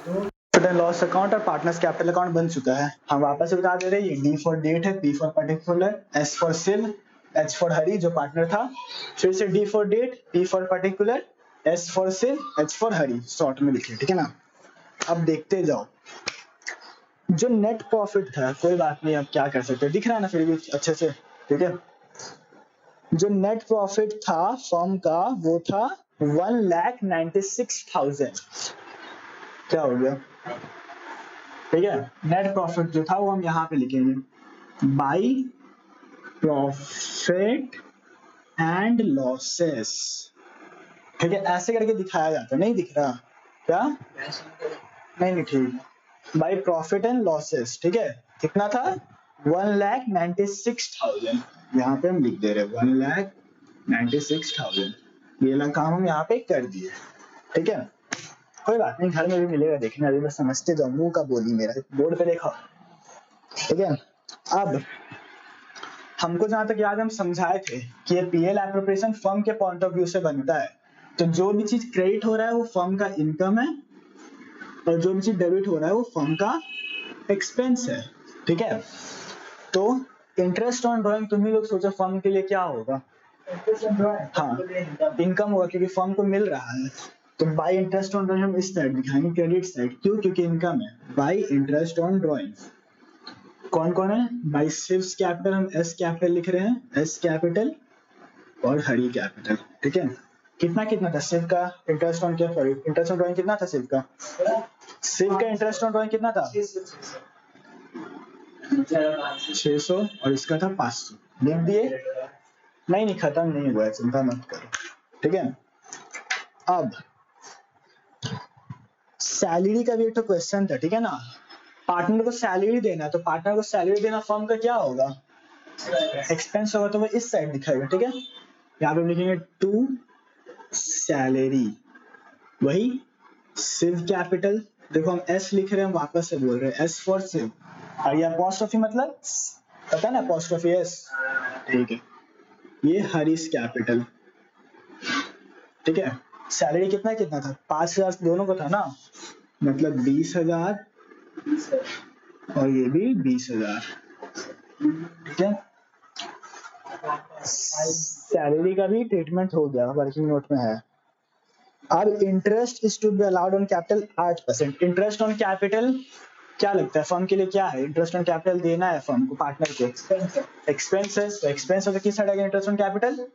Profit and loss account और partners capital account बन चुका है। हम वापस से बता दे रहे हैं, डी फॉर डेट है, P for particular, S for सिल, एच फॉर हरी जो पार्टनर था, फिर से D for date, P for particular, S for सिल, एच फॉर हरी, शॉर्ट में लिखे, ठीक है ना। अब देखते जाओ, जो नेट प्रॉफिट था, कोई बात नहीं, अब क्या कर सकते हैं, दिख रहा है ना फिर भी अच्छे से, ठीक है। जो नेट प्रॉफिट था फर्म का वो था 1,96,000। क्या हो गया, ठीक है। नेट प्रॉफिट जो था वो हम यहाँ पे लिखेंगे, बाई प्रॉफिट एंड लॉसेस, ठीक है। ऐसे करके दिखाया जाता है, नहीं दिख रहा क्या, नहीं ठीक, बाई प्रॉफिट एंड लॉसेस, ठीक है। कितना था 1,96,000, यहाँ पे हम लिख दे रहे 1,96,000, ये वाला काम हम यहाँ पे कर दिए, ठीक है। कोई बात नहीं, घर में भी मिलेगा देखने, अभी बस समझते जाओ, मुंह का बोली मेरा, बोर्ड पे देखो, ठीक है। अब हमको जहां तक याद है हम समझाए थे कि ये पीएल एप्रोप्रिएशन फर्म के पॉइंट ऑफ व्यू से बनता है, तो जो भी चीज क्रेडिट हो रहा है वो फर्म का इनकम है, और जो भी चीज डेबिट हो रहा है वो फर्म का एक्सपेंस है, ठीक है। तो इंटरेस्ट ऑन ड्रॉइंग तुम ही लोग सोचो फर्म के लिए क्या होगा, हाँ इनकम होगा, क्योंकि फर्म को मिल रहा है। तो बाई इंटरेस्ट ऑन ड्रॉइंग हम इस साइड दिखाएंगे, क्रेडिट साइड, क्यों, क्योंकि इनकम है। बाई इंटरेस्ट ऑन ड्रॉइंग कौन कौन है, बाई सिव्स कैपिटल हम एस कैपिटल लिख रहे हैं, एस कैपिटल और हरी कैपिटल, ठीक है। कितना कितना था सिव का इंटरेस्ट ऑन, क्या सॉरी इंटरेस्ट ऑन ड्रॉइंग कितना था सिव का, सिव का इंटरेस्ट ऑन ड्रॉइंग कितना था 600 और इसका था 500, लिख दिए, नहीं खत्म नहीं हुआ है, चिंता मत करो, ठीक है। अब सैलरी का भी एक तो क्वेश्चन था, ठीक है ना। पार्टनर को सैलरी देना है, तो पार्टनर को सैलरी देना फर्म का क्या होगा, एक्सपेंस होगा, तो वो इस साइड दिखाएगा, ठीक है। यहाँ पे लिखेंगे टू सैलरी, वही सिव कैपिटल, देखो हम एस लिख रहे हैं, वापस से बोल रहे हैं एस फॉर सिव, और ये अपोस्ट्रोफी मतलब पता है ना अपोस्ट्रोफी एस, ठीक है। ये हरीश कैपिटल, ठीक है। सैलरी कितना कितना था 5,000 दोनों को था ना, मतलब 20,000 और ये भी 20,000, ठीक है। सैलरी का भी ट्रीटमेंट हो गया, वर्किंग नोट में है। अब interest is to be allowed on capital 8%। Interest on capital क्या लगता है फर्म के लिए क्या है, इंटरेस्ट ऑन कैपिटल देना है फर्म को, पार्टनर को, एक्सपेंसेस, तो एक्सपेंस तो किस साइड आएगा, इंटरेस्ट ऑन कैपिटल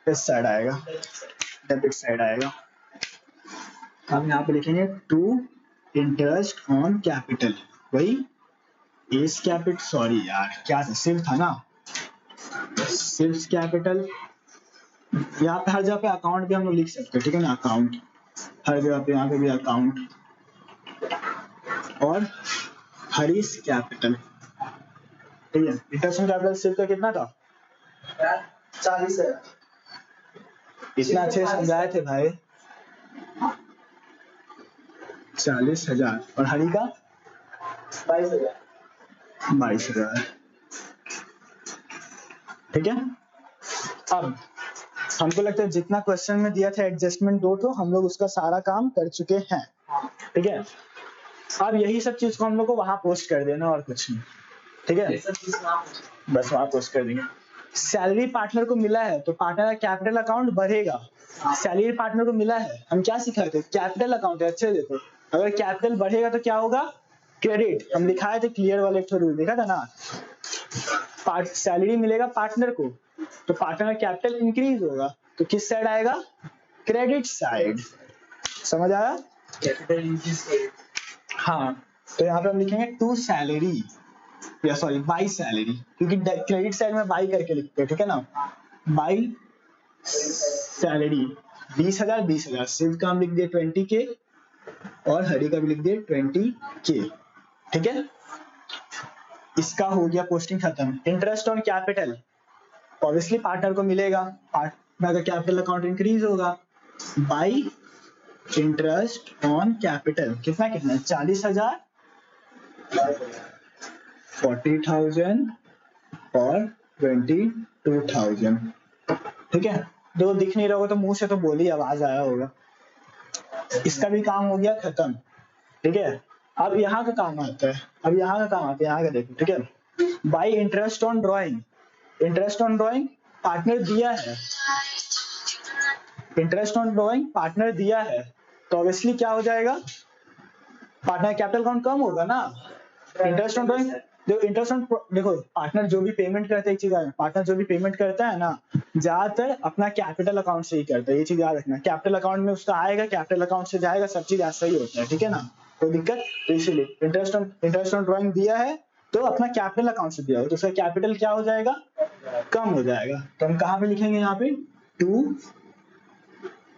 इस साइड आएगा, डेबिट साइड आएगा। हम यहाँ पे लिखेंगे टू इंटरेस्ट ऑन कैपिटल, वही एस कैपिटल, सॉरी यार क्या था, सिर्फ था ना, सिर्फ कैपिटल। यहाँ पे हर जगह पे अकाउंट भी हम लोग लिख सकते हैं, ठीक है ना, अकाउंट हर जगह पे, यहाँ पे भी अकाउंट, और हरीश कैपिटल, ठीक है। इंटरेस्ट ऑन कैपिटल सिर्फ का कितना था 40,000, इतना अच्छे से समझाए थे भाई, 40,000, और हरी का 22,000, ठीक है। अब हमको लगता है जितना क्वेश्चन में दिया था एडजस्टमेंट दो, तो हम लोग उसका सारा काम कर चुके हैं, ठीक है। अब यही सब चीज को हम लोग को वहां पोस्ट कर देना और कुछ नहीं, ठीक है, बस वहां पोस्ट कर देंगे। सैलरी पार्टनर को मिला है तो पार्टनर का कैपिटल अकाउंट बढ़ेगा, सैलरी पार्टनर को मिला है, हम क्या सिखाए थे, कैपिटल अकाउंट है, अच्छे देखो, अगर कैपिटल बढ़ेगा तो क्या होगा, क्रेडिट, हम दिखाए थे क्लियर वाले एक रूल देखा था ना, सैलरी मिलेगा पार्टनर को तो पार्टनर का कैपिटल इंक्रीज होगा, तो किस साइड आएगा, क्रेडिट साइड, समझ आया, कैपिटल इंक्रीज, हाँ। तो यहाँ पे हम लिखेंगे टू सैलरी, या सॉरी बाई सैलरी, क्योंकि क्रेडिट साइड में बाई करके लिखते हैं, ठीक है ना, बाई सैलरी 20,000 20,000, सिर्फ का हम लिख दिए 20K और हरी का भी लिख दिए 20K, ठीक है। इसका हो गया पोस्टिंग खत्म। Interest on capital obviously partner को मिलेगा, पार्टनर का कैपिटल अकाउंट इंक्रीज होगा, बाई इंटरेस्ट ऑन कैपिटल कितना कितना 40,000 40,000 और 22,000, ठीक है। दो दिख नहीं रहा होगा तो मुंह से तो बोली आवाज आया होगा। इसका भी काम हो गया खत्म। ठीक है। अब यहाँ का काम आता है, अब यहाँ का काम आता है, यहाँ का देखो, ठीक है। By interest on drawing, interest on drawing partner दिया है, इंटरेस्ट ऑन ड्रॉइंग पार्टनर दिया है, तो ऑब्वियसली क्या हो जाएगा, पार्टनर कैपिटल अकाउंट कम होगा ना। इंटरेस्ट ऑन ड्रॉइंग, जो इंटरेस्ट ऑन, देखो पार्टनर जो भी पेमेंट करता है, एक चीज है, पार्टनर जो भी पेमेंट करता है ना, ज्यादातर अपना कैपिटल अकाउंट से ही करता है, ये चीज याद रखना। कैपिटल अकाउंट में उसका आएगा, कैपिटल अकाउंट से जाएगा, सब चीज ऐसा ही होता है, ठीक है ना, कोई दिक्कत। तो इसीलिए इंटरेस्ट ऑन ड्रॉइंग दिया है तो अपना कैपिटल अकाउंट से दिया हो, तो उसका कैपिटल क्या हो जाएगा, कम हो जाएगा। तो हम कहाँ पे लिखेंगे, यहाँ पे टू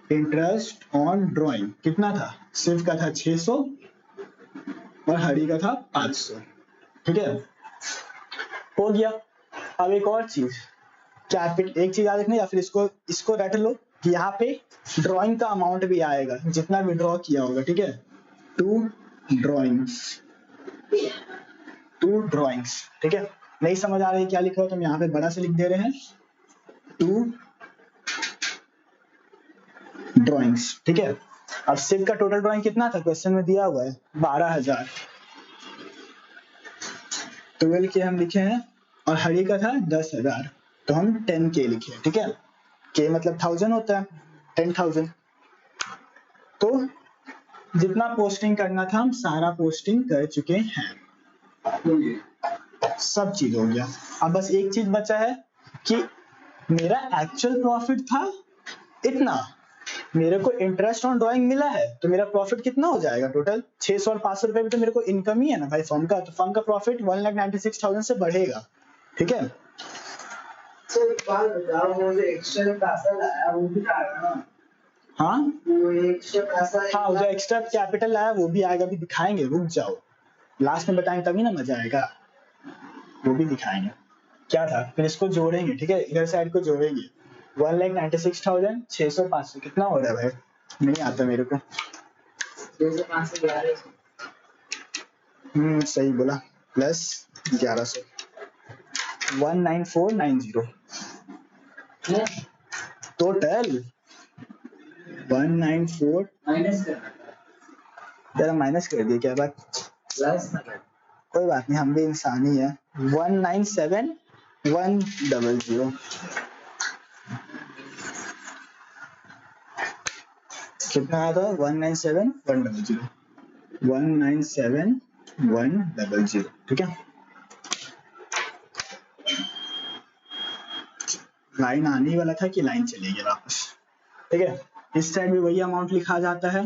इंटरेस्ट ऑन ड्रॉइंग कितना था, सिर्फ का था 600 और हरी का था 500, ठीक है, हो गया। अब एक और चीज, कैपिटल, एक चीज याद रखनी, या फिर इसको रट लो कि यहाँ पे ड्राइंग का अमाउंट भी आएगा जितना भी ड्रॉ किया होगा, ठीक है। टू ड्रॉइंग्स, टू ड्रॉइंग्स, ठीक है। नहीं समझ आ रही क्या लिखा हो तो हम यहाँ पे बड़ा से लिख दे रहे हैं, टू ड्रॉइंग्स, ठीक है। अब सिर्फ का टोटल ड्राइंग कितना था, क्वेश्चन में दिया हुआ है 12,000, 12 के हम लिखे हैं, और हरी का था 10,000, तो हम 10K लिखे, ठीक है। के मतलब 1000 होता है, 10,000। तो जितना पोस्टिंग करना था हम सारा पोस्टिंग कर चुके हैं, सब चीज हो गया। अब बस एक चीज बचा है कि मेरा एक्चुअल प्रॉफिट था इतना, मेरे को इंटरेस्ट ऑन ड्राइंग मिला है, तो मेरा प्रॉफिट कितना हो जाएगा टोटल 600 और 500 रुपए भी तो मेरे को इनकम ही है ना भाई फर्म का, तो फर्म का प्रॉफिट 1,96,000 से बढ़ेगा, ठीक है। तो बात बताओ, वो जो एक्स्ट्रा पैसा लाया वो भी आएगा ना? हाँ वो एक्स्ट्रा पैसा, हाँ, जो एक्स्ट्रा कैपिटल लाया वो भी आएगा, भी दिखाएंगे, रुक जाओ, लास्ट में बताएंगे तभी ना मजा आएगा, वो भी दिखाएंगे क्या था, फिर इसको जोड़ेंगे, ठीक है, इधर साइड को जोड़ेंगे। 1,96,000, 600, 500 कितना हो रहा है भाई, नहीं आता मेरे को, 200 500 1100। सही बोला, प्लस 1100, 19490 टोटल, 194, माइनस करना जरा माइनस कर दिया क्या बात, प्लस ना कर, कोई बात नहीं, हम भी इंसान ही है। 197,100 कितना आया था, 197,100, 197,100, ठीक है। लाइन आने वाला था कि लाइन चली गई वापस, ठीक है। इस साइड भी वही अमाउंट लिखा जाता है,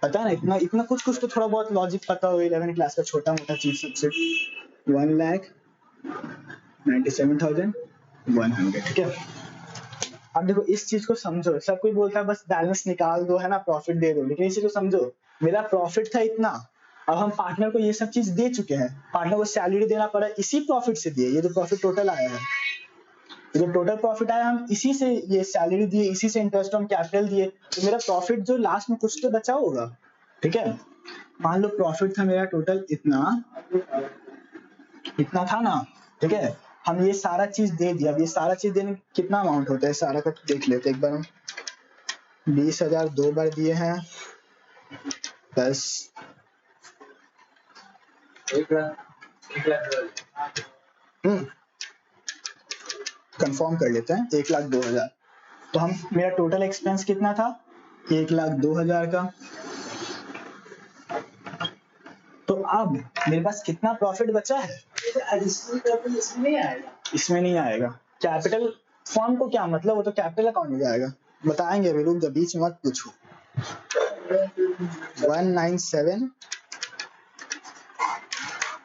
पता है ना, इतना इतना कुछ तो थोड़ा बहुत लॉजिक पता हो 11 क्लास का छोटा मोटा चीज सबसे। 1,97,100, ठीक है। अब देखो इस चीज को समझो, सब कोई बोलता है बस बैलेंस निकाल दो, है ना, प्रॉफिट दे दो, लेकिन इसी को समझो, मेरा प्रॉफिट था इतना, अब हम पार्टनर को ये सब चीज दे चुके हैं, पार्टनर को सैलरी देना पड़ा, इसी प्रॉफिट से दिए, ये जो प्रॉफिट टोटल आया है, जो टोटल प्रॉफिट आया हम इसी से, ये सैलरी दिए, इसी से इंटरेस्ट ऑन कैपिटल दिए, तो मेरा प्रॉफिट जो लास्ट में कुछ तो बचा होगा, ठीक है। मान लो प्रॉफिट था मेरा टोटल इतना था ना, ठीक है, हम ये सारा चीज दे दिया, अब ये सारा चीज देने कितना अमाउंट होता है, सारा का देख लेते एक बार हम। 20,000 2 बार दिए हैं, प्लस 1 लाख कंफर्म कर लेते हैं, 1,02,000, तो हम, मेरा टोटल एक्सपेंस कितना था, 1,02,000 का, तो अब मेरे पास कितना प्रॉफिट बचा है, एडिशनल कैपिटल इसमें नहीं आएगा, इसमें नहीं आएगा, कैपिटल फॉर्म को क्या मतलब, वो तो कैपिटल अकाउंट में जाएगा, बताएंगे अभी, रुक जा, बीच में मत पूछो। 197,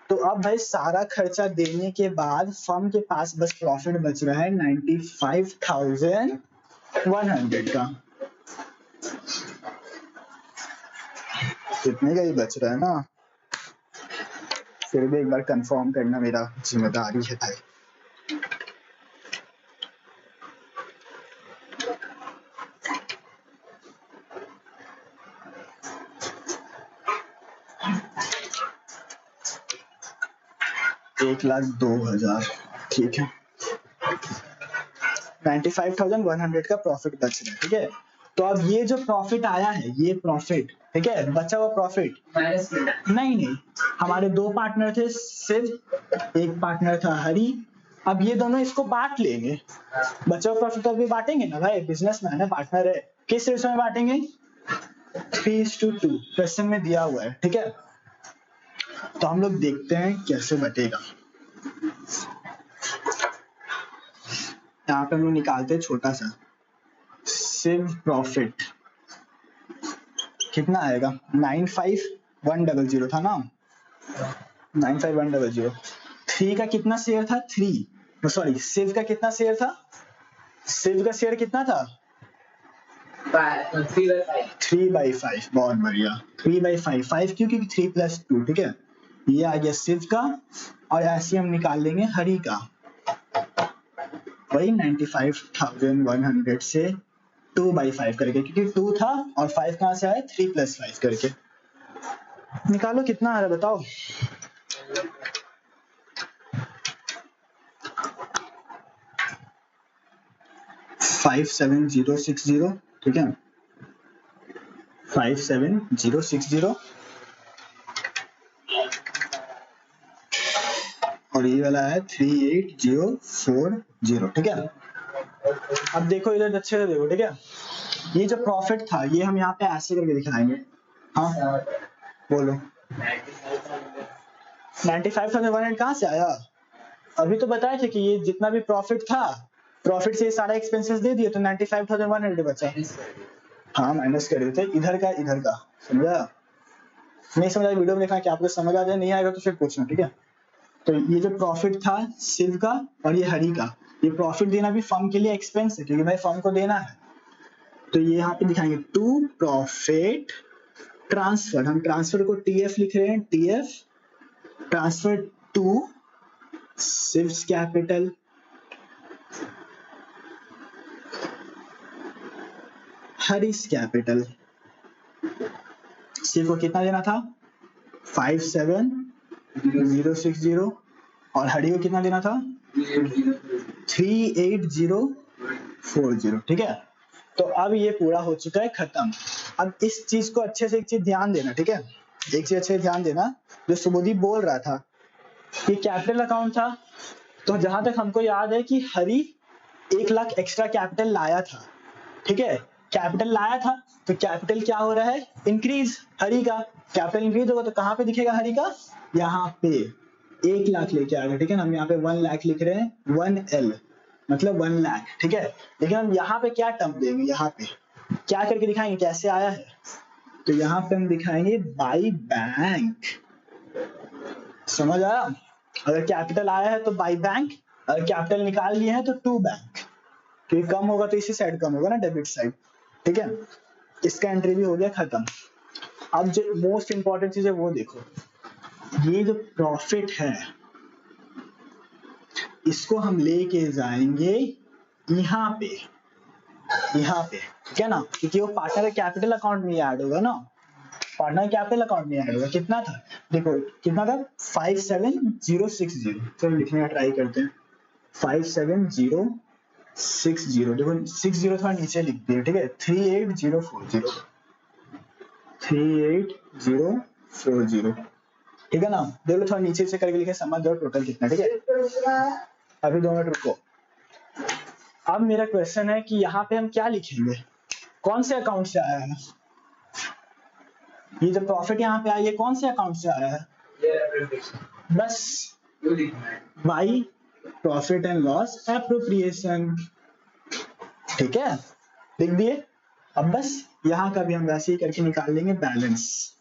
तो अब भाई सारा खर्चा देने के बाद फर्म के पास बस प्रॉफिट बच रहा है 95,100 का, कितने का ही बच रहा है ना, फिर भी एक बार कंफर्म करना मेरा जिम्मेदारी है भाई। एक 1,02,000, ठीक है, 95,100 का प्रॉफिट बच रहा है, ठीक है। तो अब ये जो प्रॉफिट आया है, ये प्रॉफिट ठीक है, बचा हुआ प्रॉफिट माइनस नहीं, हमारे दो पार्टनर थे शिव, एक पार्टनर था हरि। अब ये दोनों इसको बांट लेंगे, बचा हुआ प्रॉफिट तो अभी बांटेंगे ना भाई, बिजनेसमैन है, पार्टनर है। किस रेशो में बांटेंगे? 3:2 क्वेश्चन में दिया हुआ है, ठीक है। तो हम लोग देखते हैं कैसे बटेगा। यहाँ पे हम लोग निकालते हैं छोटा सा शिव प्रॉफिट कितना आएगा, 95100 था ना, 95100। 3 का कितना शेयर था, 3, सॉरी शिव का कितना शेयर था, शिव का शेयर कितना था 3/5। बहुत बढ़िया, 3/5, 5 क्यों, क्योंकि 3 + 2, ठीक है। ये आ गया शिव का, और ऐसे हम निकाल लेंगे हरि का, वही 95,100 से 2/5 करके, क्योंकि 2 था और 5 कहाँ से आया, 3 + 5 करके। निकालो कितना आ रहा है बताओ। 57060, ठीक है, 57060, और ये वाला है 38040, ठीक है। अब देखो इधर अच्छे से देखो, ठीक है। ये जो प्रॉफिट था ये हम यहाँ पे ऐसे करके दिखाएंगे। हाँ बोलो, 95,100 कहाँ से आया? अभी तो बताए थे कि ये जितना भी प्रॉफिट था, प्रॉफिट से ये सारा एक्सपेंसेस दे दिए तो 95,100 बचा। हाँ माइनस कर देते, इधर का समझा? नहीं समझा वीडियो में देखना, कि आपको समझ आ जाए, नहीं आएगा तो फिर पूछना, ठीक है। तो ये जो प्रॉफिट था शिव का और ये हरि का, ये प्रॉफिट देना भी फर्म के लिए एक्सपेंस है, क्योंकि भाई फर्म को देना है। तो ये यहाँ पे दिखाएंगे टू प्रॉफिट ट्रांसफर, हम ट्रांसफर को TF लिख रहे हैं, TF transfer to Shiv's Capital, Harish Capital. Shiv को कितना देना था 57060, और हरि को कितना देना था 38040, ठीक है। तो अब ये पूरा हो चुका है खत्म। अब इस चीज को अच्छे से एक चीज ध्यान देना, ठीक है, एक चीज अच्छे से ध्यान देना, जो सुबोधी बोल रहा था ये कैपिटल अकाउंट था। तो जहां तक हमको याद है कि हरि 1 लाख एक्स्ट्रा कैपिटल लाया था, ठीक है, कैपिटल लाया था, तो कैपिटल क्या हो रहा है, इंक्रीज। हरि का कैपिटल इंक्रीज होगा तो कहाँ पे दिखेगा हरि का, यहाँ पे 1 लाख लेके आएगा, ठीक है ना। हम यहाँ पे 1 लाख लिख रहे हैं, 1L मतलब 1 लाख, ठीक है। लेकिन हम यहाँ पे क्या टर्म देंगे, यहाँ पे क्या करके दिखाएंगे कैसे आया है, तो यहाँ पे हम दिखाएंगे बाई बैंक। समझ आया? अगर कैपिटल आया है तो बाई बैंक, अगर कैपिटल निकाल लिए हैं तो टू बैंक, क्योंकि कम होगा तो इसी साइड कम होगा ना, डेबिट साइड, ठीक है। इसका एंट्री भी हो गया खत्म। अब जो मोस्ट इंपॉर्टेंट चीज है वो देखो, ये जो प्रॉफिट है इसको हम लेके जाएंगे यहाँ पे, ठीक है ना, क्योंकि वो पार्टनर कैपिटल अकाउंट में ऐड होगा ना, पार्टनर कैपिटल अकाउंट में ऐड होगा। कितना था देखो, कितना था 57060, चलो लिखने का ट्राई करते हैं, 57060, देखो 60 थोड़ा नीचे लिख दिया, ठीक है, 38040, ठीक है ना। देखो थोड़ा नीचे से करके लिखे, समझ जाओ टोटल कितना, ठीक है। अभी 2 मिनट रुको। अब मेरा क्वेश्चन है कि यहाँ पे हम क्या लिखेंगे, कौन से अकाउंट से आया है ये जो प्रॉफिट यहाँ पे आया, ये कौन से अकाउंट से आया है, बस by profit and loss appropriation, ठीक है, लिख दिए। अब बस यहाँ का भी हम वैसे ही करके निकाल लेंगे बैलेंस।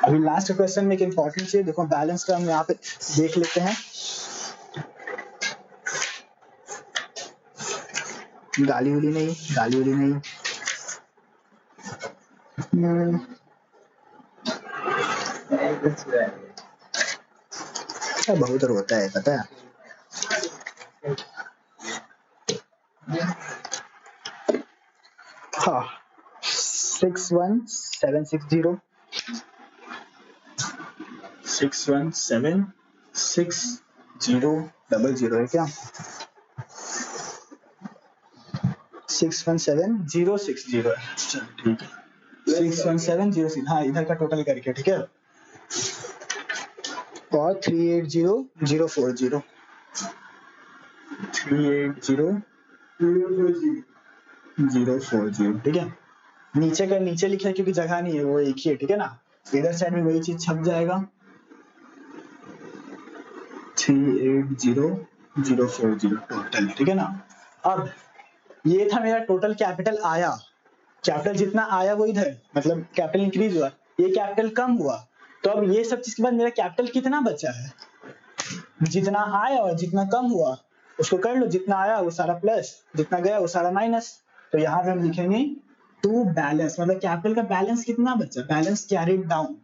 अभी लास्ट क्वेश्चन में एक इंपॉर्टेंट चीज देखो, बैलेंस का हम यहाँ पे देख लेते हैं। गाली उली नहीं, बहुत रोता है पता है। हाँ 61760 6176000 है क्या, 617,060 है। चलो ठीक है, 617,060, हाँ इधर का टोटल करके, ठीक है। और 380,040, 380,040, ठीक है। नीचे का नीचे लिखा है क्योंकि जगह नहीं है, वो एक ही है, ठीक है ना। इधर साइड में वही चीज छप जाएगा, 380,040 टोटल, ठीक है ना। अब ये था मेरा टोटल कैपिटल आया, कैपिटल जितना आया वो इधर, मतलब कैपिटल इंक्रीज हुआ, ये कैपिटल कम हुआ। तो अब ये सब चीज के बाद मेरा कैपिटल कितना बचा है, जितना आया और जितना कम हुआ उसको कर लो, जितना आया वो सारा प्लस, जितना गया वो सारा माइनस। तो यहाँ पे हम लिखेंगे टू बैलेंस, मतलब कैपिटल का बैलेंस कितना बचा, balance carried down,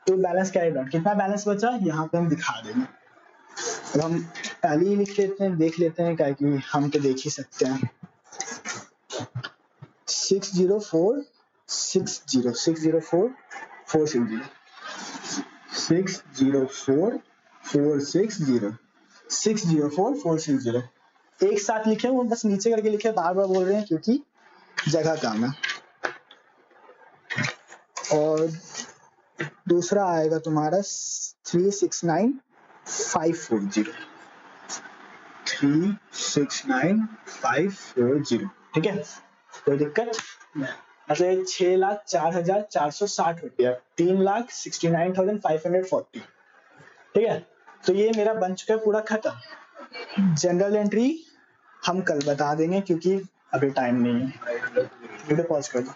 to balance carried down, कितना बैलेंस बचा यहाँ पे हम दिखा देंगे। अब हम पहले ही लिख लेते हैं, देख लेते हैं, क्या कि हम तो देख ही सकते हैं। 604 60 604 460 604 460 604 460, एक साथ लिखे, वो बस नीचे करके लिखे, बार बार बोल रहे हैं क्योंकि जगह कम है। और दूसरा आएगा तुम्हारा 369,540, 369,540, ठीक है। कोई दिक्कत, मतलब 6,04,460 रुपया, 3,69,540, ठीक है। तो ये मेरा बन चुका है पूरा खत्म। जनरल एंट्री हम कल बता देंगे क्योंकि अभी टाइम नहीं है। वीडियो पॉज कर दो।